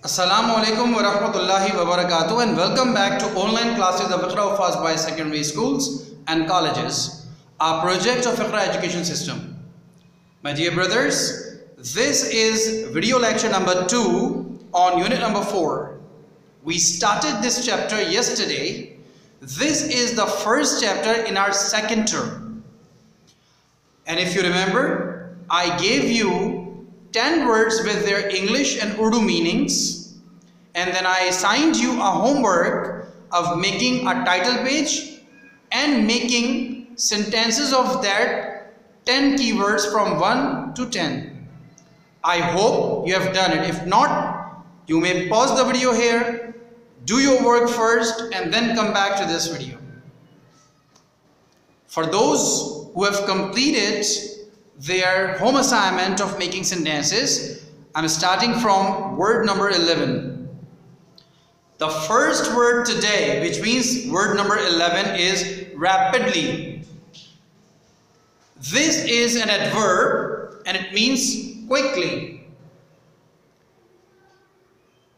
Assalamualaikum warahmatullahi wabarakatuh and welcome back to online classes of Iqra Hufaz by secondary schools and colleges, our project of Iqra education system. My dear brothers, this is video lecture number 2 on unit number 4. We started this chapter yesterday. This is the first chapter in our second term. And if you remember, I gave you 10 words with their English and Urdu meanings, and then I assigned you a homework of making a title page and making sentences of that 10 keywords from 1 to 10. I hope you have done it. If not, you may pause the video here, do your work first and then come back to this video. For those who have completed their home assignment of making sentences, I'm starting from word number 11. The first word today, which means word number 11, is rapidly. This is an adverb and it means quickly,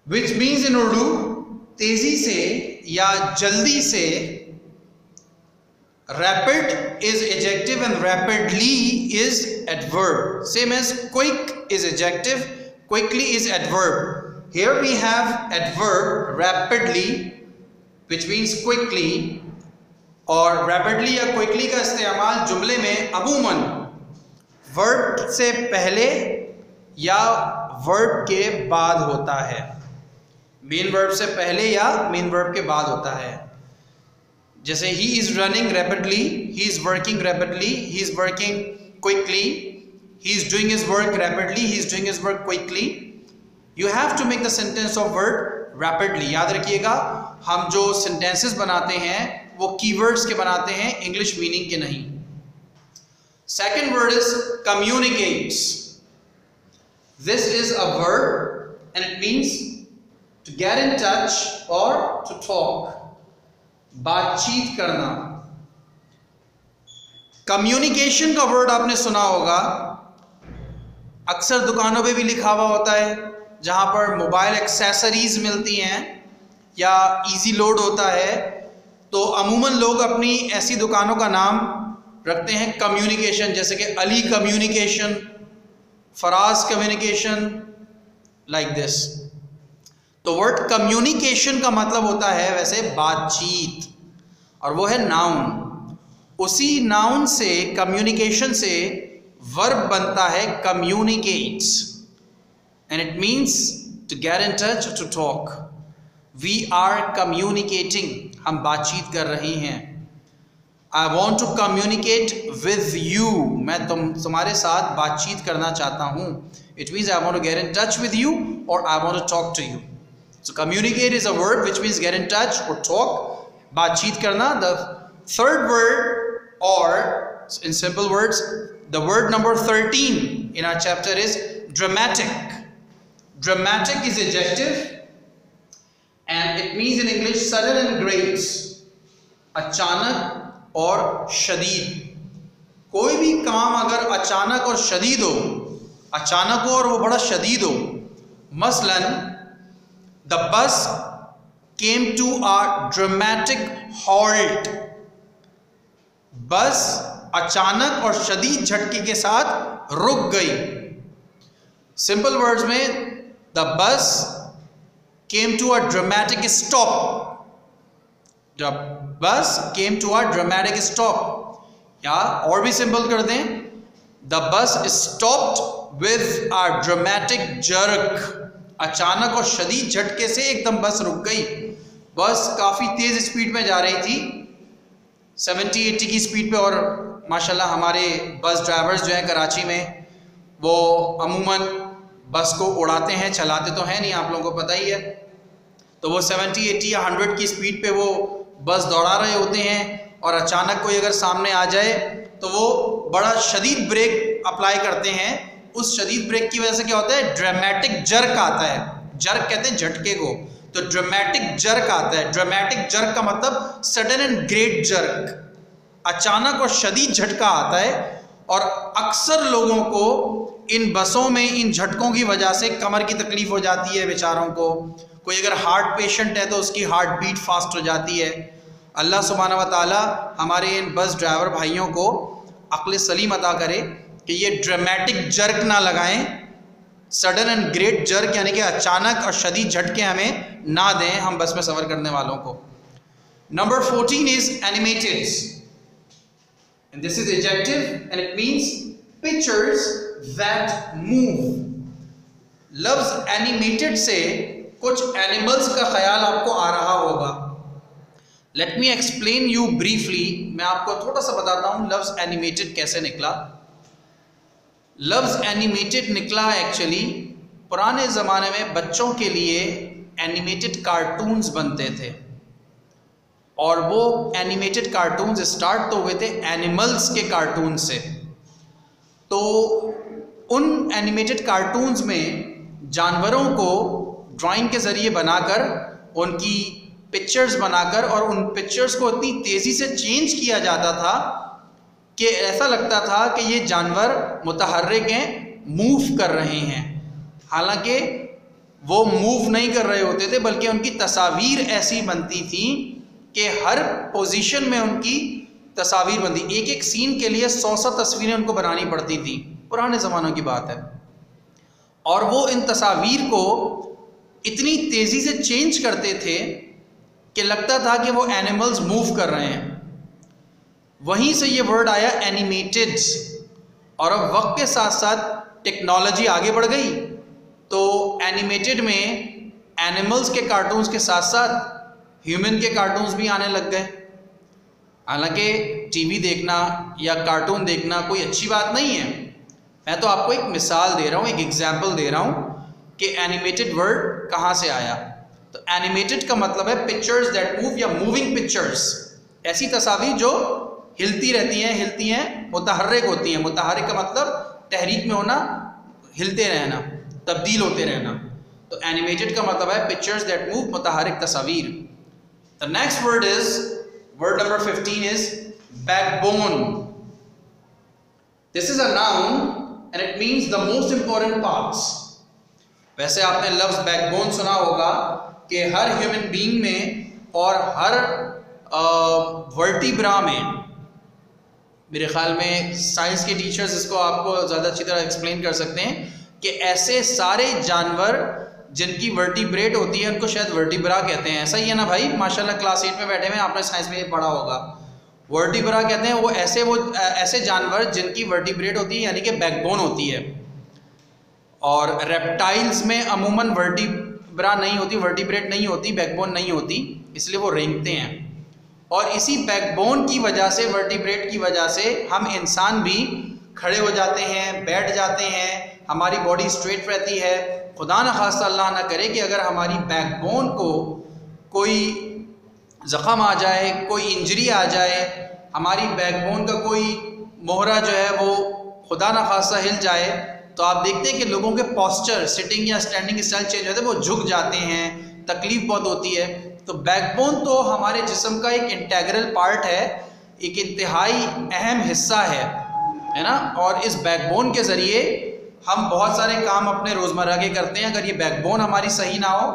which means in Urdu तेजी से या जल्दी से. Rapid is adjective and rapidly is adverb. Same as quick is adjective, quickly is adverb. Here we have adverb rapidly, which means quickly, और rapidly या quickly का इस्तेमाल जुमले में अमूमन verb से पहले या verb के बाद होता है. मेन वर्ब से पहले या मेन वर्ब के बाद होता है. जैसे he is running rapidly, he is working rapidly, he is working quickly, he is doing his work rapidly, he is doing his work quickly. You have to make the sentence of word rapidly. याद रखिएगा, हम जो sentences बनाते हैं वो keywords के बनाते हैं, English meaning के नहीं. Second word is communicates. This is a verb and it means to get in touch or to talk. बातचीत करना. कम्युनिकेशन का वर्ड आपने सुना होगा, अक्सर दुकानों पे भी लिखा हुआ होता है जहां पर मोबाइल एक्सेसरीज मिलती हैं या इजी लोड होता है, तो अमूमन लोग अपनी ऐसी दुकानों का नाम रखते हैं कम्युनिकेशन, जैसे कि Ali communication, Faraz communication, like this. तो वर्ड कम्युनिकेशन का मतलब होता है वैसे बातचीत, और वो है नाउन. उसी नाउन से, कम्युनिकेशन से वर्ब बनता है communicates and it means to get in touch, to talk. We are communicating, हम बातचीत कर रहे हैं. I want to communicate with you, मैं तुम्हारे साथ बातचीत करना चाहता हूँ. It means I want to get in touch with you और I want to talk to you. So communicate is a word which means get in touch or talk, बातचीत करना. The third word, or in simple words, the word number 13 in our chapter is dramatic. Dramatic is adjective and it means in English sudden and great. अचानक और शदीद. कोई भी काम अगर अचानक और शदीद हो, अचानक हो और वो बड़ा शदीद हो, मसलन the bus came to a dramatic halt. बस अचानक और शदीद झटके के साथ रुक गई. सिंपल वर्ड्स में the bus came to a dramatic stop. The bus came to a dramatic stop. या और भी सिंपल कर दें, the bus stopped with a dramatic jerk. अचानक और शदीद झटके से एकदम बस रुक गई. बस काफ़ी तेज़ स्पीड में जा रही थी, 70-80 की स्पीड पे, और माशाल्लाह हमारे बस ड्राइवर्स जो हैं कराची में, वो अमूमन बस को उड़ाते हैं, चलाते तो हैं नहीं, आप लोगों को पता ही है. तो वो 70-80 या 100 की स्पीड पे वो बस दौड़ा रहे होते हैं और अचानक कोई अगर सामने आ जाए तो वो बड़ा शदीद ब्रेक अप्लाई करते हैं. उस शदीद ब्रेक की वजह से क्या होता है, ड्रामेटिक जर्क आता है. जर्क कहते हैं झटके को, तो ड्रामेटिक जर्क आता है. ड्रामेटिक जर्क का मतलब सडन एंड ग्रेट जर्क, अचानक और शदीद झटका आता है. और अक्सर लोगों को इन बसों में इन झटकों की वजह से कमर की तकलीफ हो जाती है बेचारों को। कोई अगर हार्ट पेशेंट है तो उसकी हार्ट बीट फास्ट हो जाती है। अल्लाह सुब्हानहू व तआला हमारे इन बस ड्राइवर भाइयों को अक्ल सलीम अता करे कि ये ड्रामेटिक जर्क ना लगाएं, सडन एंड ग्रेट जर्क यानी कि अचानक और शदीद झटके हमें ना दें हम बस में सफ़र करने वालों को। Number 14 is animated and this is adjective and it means pictures that move. लफ्ज एनिमेटेड से कुछ एनिमल्स का ख्याल आपको आ रहा होगा। Let me explain you briefly, मैं आपको थोड़ा सा बताता हूं लफ्ज एनिमेटेड कैसे निकला। लफ्ज एनिमेटेड निकला एक्चुअली पुराने ज़माने में बच्चों के लिए एनिमेटेड कार्टून्स बनते थे, और वो एनिमेटेड कार्टून्स स्टार्ट तो हुए थे एनिमल्स के कार्टून से। तो उन एनिमेटेड कार्टून्स में जानवरों को ड्राइंग के ज़रिए बनाकर, उनकी पिक्चर्स बनाकर, और उन पिक्चर्स को इतनी तेज़ी से चेंज किया जाता था कि ऐसा लगता था कि ये जानवर मुतहर्रिक हैं, मूव कर रहे हैं। हालांकि वो मूव नहीं कर रहे होते थे, बल्कि उनकी तस्वीर ऐसी बनती थी कि हर पोजीशन में उनकी तस्वीर बनती। एक एक सीन के लिए 100 तस्वीरें उनको बनानी पड़ती थी, पुराने ज़मानों की बात है। और वो इन तस्वीर को इतनी तेज़ी से चेंज करते थे कि लगता था कि वो एनिमल्स मूव कर रहे हैं। वहीं से ये वर्ड आया एनिमेटेड। और अब वक्त के साथ साथ टेक्नोलॉजी आगे बढ़ गई, तो एनिमेटेड में एनिमल्स के कार्टून्स के साथ साथ ह्यूमन के कार्टून्स भी आने लग गए। हालांकि टीवी देखना या कार्टून देखना कोई अच्छी बात नहीं है, मैं तो आपको एक मिसाल दे रहा हूँ, एक एग्जाम्पल दे रहा हूँ कि एनिमेटेड वर्ड कहाँ से आया। तो एनिमेटेड का मतलब है पिक्चर्स दैट मूव या मूविंग पिक्चर्स, ऐसी तस्वीर जो हिलती रहती हैं, मुतहर्रिक होती हैं। मुतहर्रिक का मतलब तहरीक में होना, हिलते रहना, तब्दील होते रहना। तो एनिमेटेड का मतलब है पिक्चर्स दैट मूव, मुतहर्रिक तस्वीर। The next word is, word number 15 is backbone. This is a noun and it means the most important parts. वैसे आपने लफ्ज बैकबोन सुना होगा कि हर ह्यूमन बीइंग में और हर वर्टिब्रा में, मेरे ख्याल में साइंस के टीचर्स इसको आपको ज़्यादा अच्छी तरह एक्सप्लेन कर सकते हैं कि ऐसे सारे जानवर जिनकी वर्टिब्रेट होती है उनको शायद वर्टिब्रा कहते हैं। ऐसा ही है ना भाई, माशाल्लाह क्लास 8 में बैठे हुए, आपने साइंस में ये पढ़ा होगा। वर्टिब्रा कहते हैं वो ऐसे जानवर जिनकी वर्टिब्रेट होती है, यानी कि बैकबोन होती है। और रेप्टाइल्स में अमूमन वर्टिब्रा नहीं होती, वर्टिब्रेट नहीं होती, बैकबोन नहीं होती, इसलिए वो रेंगते हैं। और इसी बैकबोन की वजह से, वर्टिब्रेट की वजह से हम इंसान भी खड़े हो जाते हैं, बैठ जाते हैं, हमारी बॉडी स्ट्रेट रहती है। खुदा न खास्ता अल्लाह ना करे कि अगर हमारी बैकबोन को कोई ज़ख़म आ जाए, कोई इंजरी आ जाए, हमारी बैकबोन का कोई मोहरा जो है वो खुदा न खास्ता हिल जाए, तो आप देखते हैं कि लोगों के पोस्चर, सिटिंग या स्टैंडिंग स्टाइल चेंज होते हैं, वो झुक जाते हैं, तकलीफ बहुत होती है। तो बैकबोन तो हमारे जिस्म का एक इंटेग्रल पार्ट है, एक इंतहाई अहम हिस्सा है ना। और इस बैकबोन के ज़रिए हम बहुत सारे काम अपने रोज़मर्रा के करते हैं। अगर ये बैकबोन हमारी सही ना हो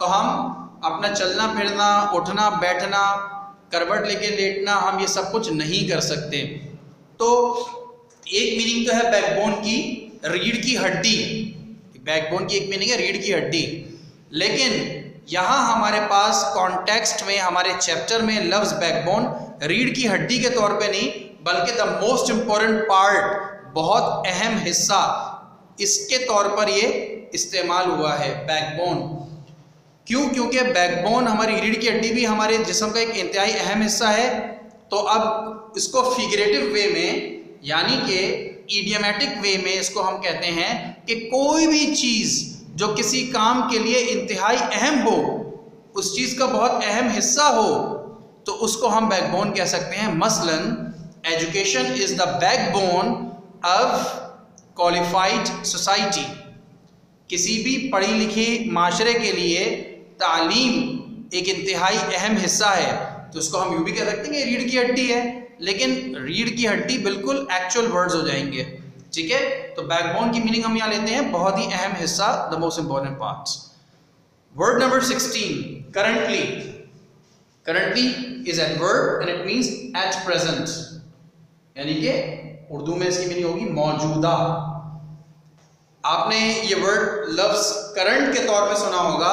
तो हम अपना चलना फिरना, उठना बैठना, करवट लेके लेटना, हम ये सब कुछ नहीं कर सकते। तो एक मीनिंग तो है बैकबोन की, रीढ़ की हड्डी। बैकबोन की एक मीनिंग है रीढ़ की हड्डी, लेकिन यहाँ हमारे पास कॉन्टेक्स्ट में, हमारे चैप्टर में लफ्ज़ बैकबोन रीढ़ की हड्डी के तौर पे नहीं, बल्कि द मोस्ट इम्पॉर्टेंट पार्ट, बहुत अहम हिस्सा, इसके तौर पर ये इस्तेमाल हुआ है बैकबोन। क्यों? क्योंकि बैकबोन, हमारी रीढ़ की हड्डी भी हमारे जिस्म का एक इंतहाई अहम हिस्सा है। तो अब इसको फिगरेटिव वे में, यानी कि इडियमेटिक वे में इसको हम कहते हैं कि कोई भी चीज़ जो किसी काम के लिए इंतहाई अहम हो, उस चीज़ का बहुत अहम हिस्सा हो, तो उसको हम बैकबोन कह सकते हैं। मसलन education is the backbone of qualified society. किसी भी पढ़ी लिखी माशरे के लिए तालीम एक इंतहाई अहम हिस्सा है, तो उसको हम यूँ भी कह सकते हैं कि रीढ़ की हड्डी है। लेकिन रीढ़ की हड्डी बिल्कुल एक्चुअल वर्ड्स हो जाएंगे। ठीक है, तो बैकबोन की मीनिंग हम यहाँ लेते हैं, बहुत ही अहम हिस्सा, the most important parts. Word number 16, currently. Currently is adverb and it means at present, यानी कि उर्दू में इसकी मीनिंग होगी मौजूदा। आपने ये वर्ड लफ्ज करंट के तौर पे सुना होगा।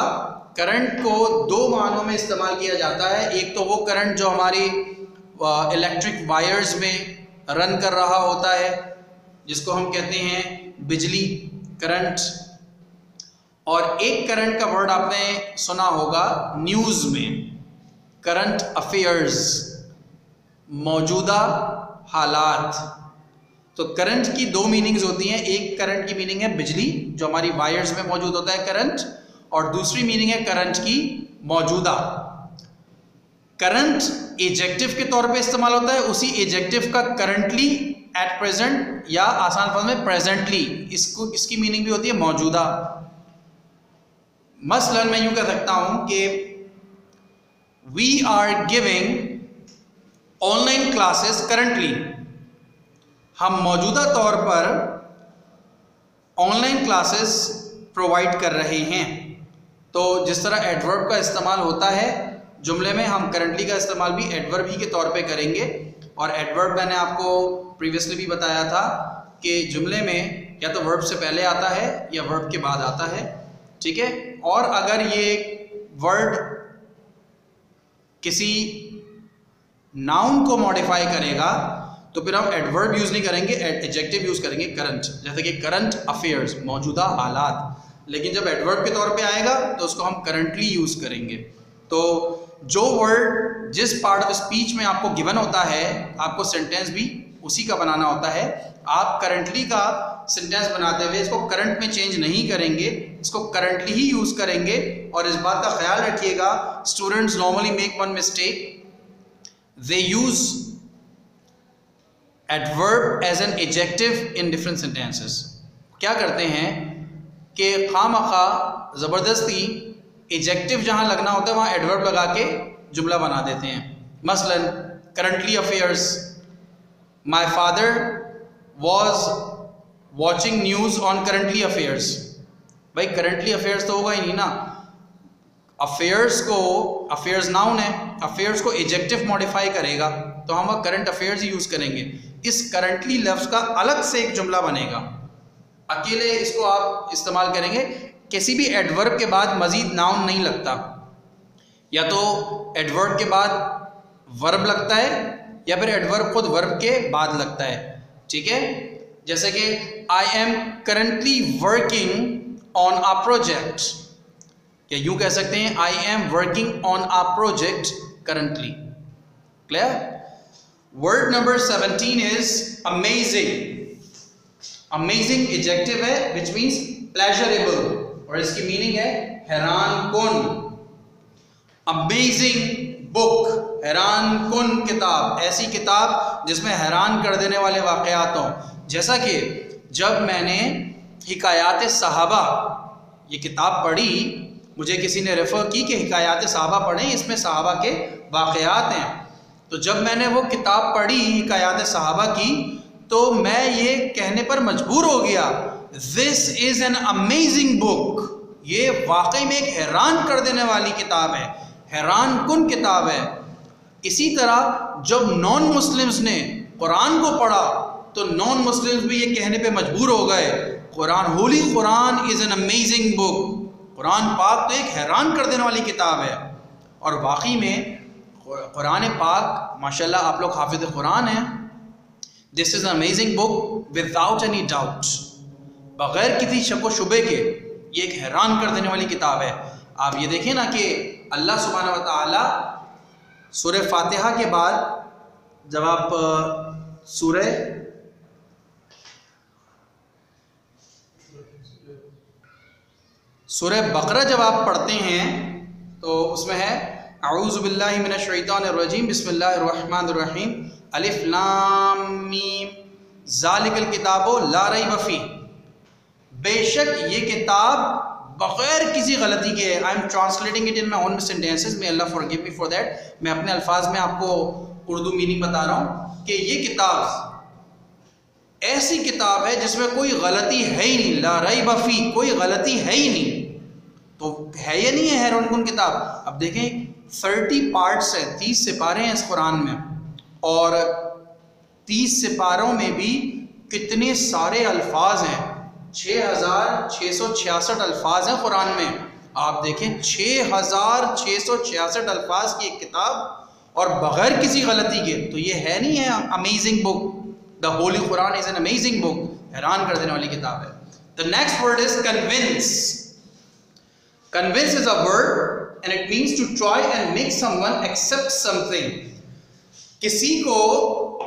करंट को दो मानों में इस्तेमाल किया जाता है। एक तो वो करंट जो हमारी इलेक्ट्रिक वायर्स में रन कर रहा होता है, जिसको हम कहते हैं बिजली करंट, और एक करंट का वर्ड आपने सुना होगा न्यूज़ में, करंट अफेयर्स, मौजूदा हालात। तो करंट की दो मीनिंग्स होती हैं। एक करंट की मीनिंग है बिजली, जो हमारी वायर्स में मौजूद होता है करंट, और दूसरी मीनिंग है करंट की मौजूदा। करंट एजेक्टिव के तौर पे इस्तेमाल होता है, उसी एजेक्टिव का करंटली, एट प्रेजेंट, या आसान लफ्ज़ में प्रेजेंटली, इसकी मीनिंग भी होती है मौजूदा। मसलन मैं यूं कह सकता हूं कि we are giving online classes currently, हम मौजूदा तौर पर ऑनलाइन क्लासेस प्रोवाइड कर रहे हैं। तो जिस तरह एडवर्ब का इस्तेमाल होता है जुमले में, हम करंटली का इस्तेमाल भी एडवर्ब ही के तौर पे करेंगे। और एडवर्ब मैंने आपको प्रीवियसली भी बताया था कि जुमले में या तो वर्ब से पहले आता है या वर्ब के बाद आता है, ठीक है। और अगर ये वर्ड किसी नाउन को मॉडिफाई करेगा तो फिर हम एडवर्ब यूज नहीं करेंगे, एडजेक्टिव यूज करेंगे, करंट। जैसे कि करंट अफेयर्स, मौजूदा हालात। लेकिन जब एडवर्ब के तौर पे आएगा तो उसको हम करंटली यूज करेंगे। तो जो वर्ड जिस पार्ट ऑफ स्पीच में आपको गिवन होता है, आपको सेंटेंस भी उसी का बनाना होता है। आप करंटली का सेंटेंस बनाते हुए इसको करंट में चेंज नहीं करेंगे, इसको करंटली ही यूज करेंगे। और इस बात का ख्याल रखिएगा, students normally make one mistake, they use adverb as an adjective in different sentences। क्या करते हैं कि खामखा ज़बरदस्ती एजेक्टिव जहां लगना होता है वहां एडवर्ब लगा के जुमला बना देते हैं। मसलन currently affairs, my father was watching news on currently affairs. भाई करंटली अफेयर्स तो होगा ही नहीं ना, अफेयर्स को, अफेयर्स नाउन है, अफेयर्स को एजेक्टिव मॉडिफाई करेगा तो हम करंट अफेयर्स ही यूज करेंगे। इस करंटली लफ्ज का अलग से एक जुमला बनेगा, अकेले इसको आप इस्तेमाल करेंगे। किसी भी एडवर्ब के बाद मजीद नाउन नहीं लगता, या तो एडवर्ब के बाद वर्ब लगता है या फिर एडवर्ब खुद वर्ब के बाद लगता है, ठीक है। जैसे कि I am currently working on a project, या यूं कह सकते हैं I am working on a project currently. Clear? Word number 17 is amazing. Amazing adjective है विच मीन्स प्लेजरेबल, और इसकी मीनिंग है हैरान कुन। अमेजिंग बुक, हैरान कुन किताब, ऐसी किताब जिसमें हैरान कर देने वाले वाक़यात हों। जैसा कि जब मैंने हिकायात सहाबा ये किताब पढ़ी, मुझे किसी ने रेफ़र की कि हिकायात सहाबा पढ़ें, इसमें सहाबा के वाक़यात हैं। तो जब मैंने वो किताब पढ़ी हिकायात सहाबा की, तो मैं ये कहने पर मजबूर हो गया, this is an amazing book. ये वाकई में एक हैरान कर देने वाली किताब है, हैरान कुन किताब है। इसी तरह जब नॉन मुस्लिम्स ने कुरान को पढ़ा तो नॉन मुस्लिम्स भी ये कहने पे मजबूर हो गए, Quran, Holi Quran is an amazing book. Quran पाक तो एक हैरान कर देने वाली किताब है। और वाकई में कुरान पाक, माशाल्लाह आप लोग हाफिज़ कुरान हैं। This is an amazing book without any doubt, बग़ैर किसी शक व शुबे के ये एक हैरान कर देने वाली किताब है। आप ये देखें ना कि अल्लाह सुब्हानहू व तआला सूरह फातिहा के बाद जब आप सूरह बकरा जब आप पढ़ते हैं तो उसमें है अऊज़ु बिल्लाहि मिनश शैतानिर रजीम बिस्मिल्लाहिर्रहमानिर्रहीम अलिफ लाम मीम ज़ालिकल किताबु ला रैब फीह। बेशक ये किताब बग़ैर किसी गलती के, I am translating it in my own sentences, may Allah forgive me for that. मैं अपने अल्फाज में आपको उर्दू मीनिंग बता रहा हूँ कि ये किताब ऐसी किताब है जिसमें कोई गलती है ही नहीं, ला रैब फी, कोई गलती है ही नहीं। तो है या नहीं है हैरानकुन किताब। अब देखें 30 पार्ट्स है, 30 सिपारे हैं इस कुरान में, और 30 सिपारों में भी कितने सारे अल्फाज हैं, 6666 अल्फाज हैं कुरान में। आप देखें 6666 अल्फाज की एक किताब और बगैर किसी गलती के, तो ये है नहीं है amazing book. The holy Quran is an amazing book, हैरान कर देने वाली किताब है। The next word is convince. Convince is a word and it means to try and make someone accept something. किसी को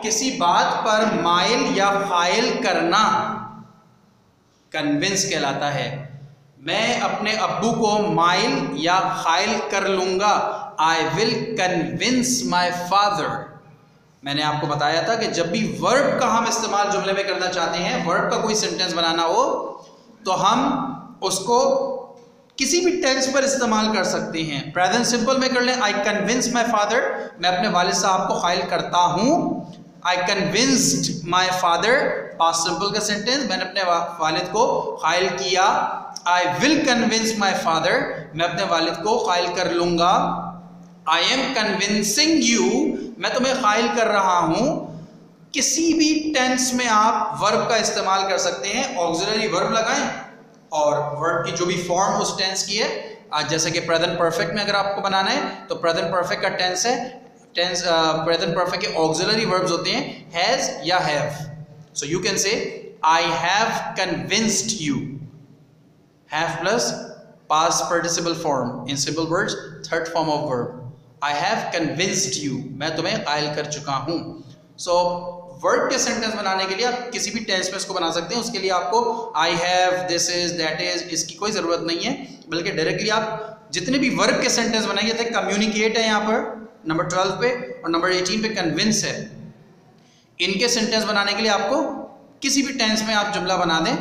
किसी बात पर माइल या फाइल करना कन्विंस कहलाता है। मैं अपने अब्बू को माइल या फाइल कर लूंगा, आई विल कन्विंस माई फादर। मैंने आपको बताया था कि जब भी वर्ब का हम इस्तेमाल जुमले में करना चाहते हैं, वर्ब का कोई सेंटेंस बनाना हो, तो हम उसको किसी भी टेंस पर इस्तेमाल कर सकते हैं। प्रेजेंट सिंपल में कर लें, आई कन्विंस माई फादर, मैं अपने वालिद साहब को फाइल करता हूँ। I convinced my father, past simple का सेंटेंस, मैंने अपने वालिद को फाइल किया। I will convince my father, मैं अपने वालिद को फाइल कर लूंगा। आई एम कन्विंसिंग यू, मैं तुम्हें फाइल कर रहा हूं। किसी भी टेंस में आप वर्ब का इस्तेमाल कर सकते हैं, ऑक्सिलरी वर्ब लगाएं और वर्ब की जो भी फॉर्म उस टेंस की है, जैसे कि प्रेजेंट परफेक्ट में अगर आपको बनाना है तो प्रेजेंट परफेक्ट का टेंस है, टेंस प्रेजेंट परफेक्ट के ऑक्सिलरी वर्ब्स होते हैं हैज या have. So you can say I have convinced you, have plus past participle form in simple words, third form of verb. I have convinced you, मैं तुम्हें कायल कर चुका हूं। सो वर्ड के सेंटेंस बनाने के लिए आप किसी भी टेंस में इसको बना सकते हैं। उसके लिए आपको I have, this is, that is, इसकी कोई ज़रूरत नहीं है, बल्कि डायरेक्टली आप जितने भी वर्ब के सेंटेंस बनाएंगे थे, कम्युनिकेट है यहाँ पर नंबर 12 पे और नंबर 18 पे कन्विंस है। इनके सेंटेंस बनाने के लिए आपको किसी भी टेंस में आप जुमला बना दें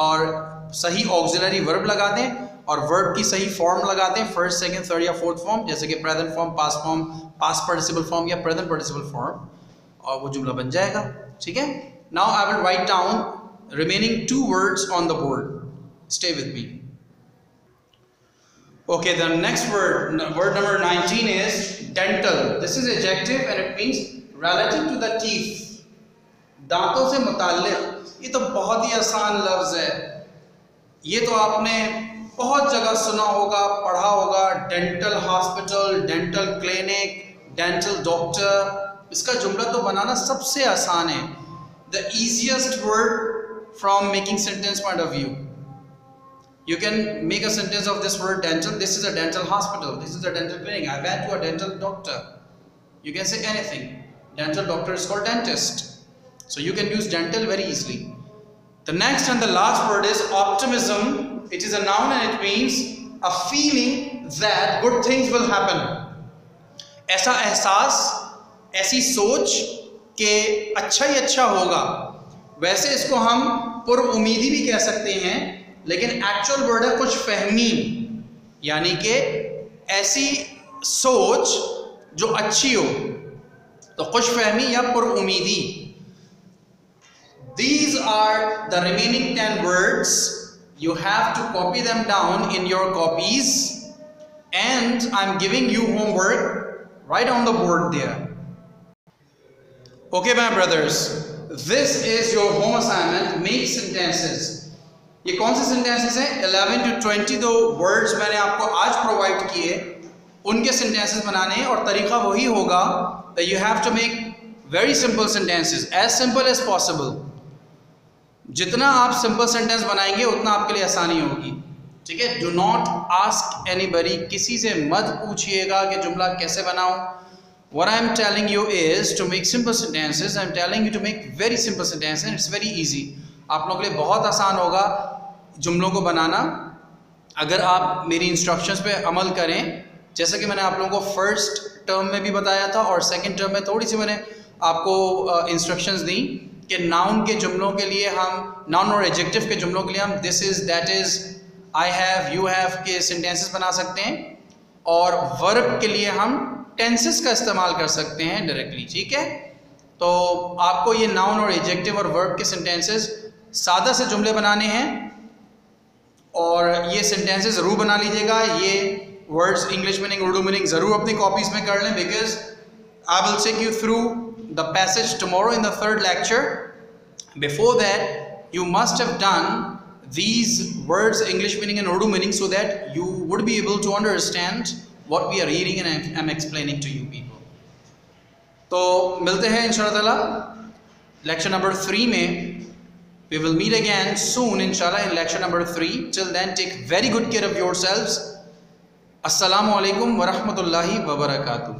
और सही ऑक्सिलरी वर्ब लगा दें और वर्ब की सही फॉर्म लगा दें, फर्स्ट, सेकंड, थर्ड या फोर्थ फॉर्म, जैसे कि present form, past participle form या प्रेजेंट पार्टिसिपल फॉर्म, और वो जुमला बन जाएगा। ठीक है। Now I will write down remaining 2 words on the board, stay with me. Okay, the next word number 19 is dental. This is adjective and it means relative to the teeth. दांतों से मुताल्लिक। ये तो बहुत ही आसान लफ्ज है, ये तो आपने बहुत जगह सुना होगा, पढ़ा होगा। Dental hospital, dental clinic, dental doctor, इसका जुमला तो बनाना सबसे आसान है। The easiest word from making sentence point of view. You can make a sentence of this word dental. This is a dental hospital. This is a dental clinic. I went to a dental doctor. You can say anything. Dental doctor is called dentist. So you can use dental very easily. The next and the last word is optimism. It is a noun and it means a feeling that good things will happen. ऐसा एहसास, ऐसी सोच कि अच्छा ही अच्छा होगा। वैसे इसको हम पुरउम्मीदी भी कह सकते हैं, लेकिन एक्चुअल वर्ड है कुछ फहमी, यानी कि ऐसी सोच जो अच्छी हो, तो खुश फहमी या पुरउम्मीदी। These are the remaining 10 words. You have to copy them down in your copies and I'm giving you homework right on the board there. Okay my brothers, this is your home assignment. Make sentences. ये कौन से sentences हैं? 11 to 20 दो words मैंने आपको आज provide किए, उनके सेंटेंसेस बनाने हैं और तरीका वही होगा that you have to make very simple sentences, as simple as possible. जितना आप सिंपल सेंटेंस बनाएंगे उतना आपके लिए आसानी होगी। ठीक है। डू नॉट आस्क एनीबडी, किसी से मत पूछिएगा कि जुमला कैसे बनाऊं। What I am telling you is to make simple sentences. I am telling you to make very simple sentences and it's very easy. आप लोगों के लिए बहुत आसान होगा जुमलों को बनाना अगर आप मेरी इंस्ट्रक्शंस पे अमल करें। जैसा कि मैंने आप लोगों को फर्स्ट टर्म में भी बताया था और सेकंड टर्म में थोड़ी सी मैंने आपको इंस्ट्रक्शंस दी कि नाउन के जुमलों के लिए हम, नाउन और एडजेक्टिव के जुमलों के लिए हम this is, that is, I have, you have के सेंटेंसेस बना सकते हैं और वर्ब के लिए हम टेंसेस का इस्तेमाल कर सकते हैं डायरेक्टली। ठीक है। तो आपको ये नाउन और एडजेक्टिव और वर्ब के सेंटेंसेस सादा से जुमले बनाने हैं और ये सेंटेंसेस ज़रूर बना लीजिएगा। ये words English meaning Urdu meaning ज़रूर अपनी कॉपीज़ में कर लें, because I will take you through the passage tomorrow in the third lecture. Before that you must have done these words English meaning and Urdu meaning so that you would be able to understand what we are reading and I'm explaining to you people. तो मिलते हैं इंशाअल्लाह ताला lecture number 3 में। We will meet again soon inshallah in lecture number 3. Till then, take very good care of yourselves. Assalamu alaikum wa rahmatullahi wa barakatuh.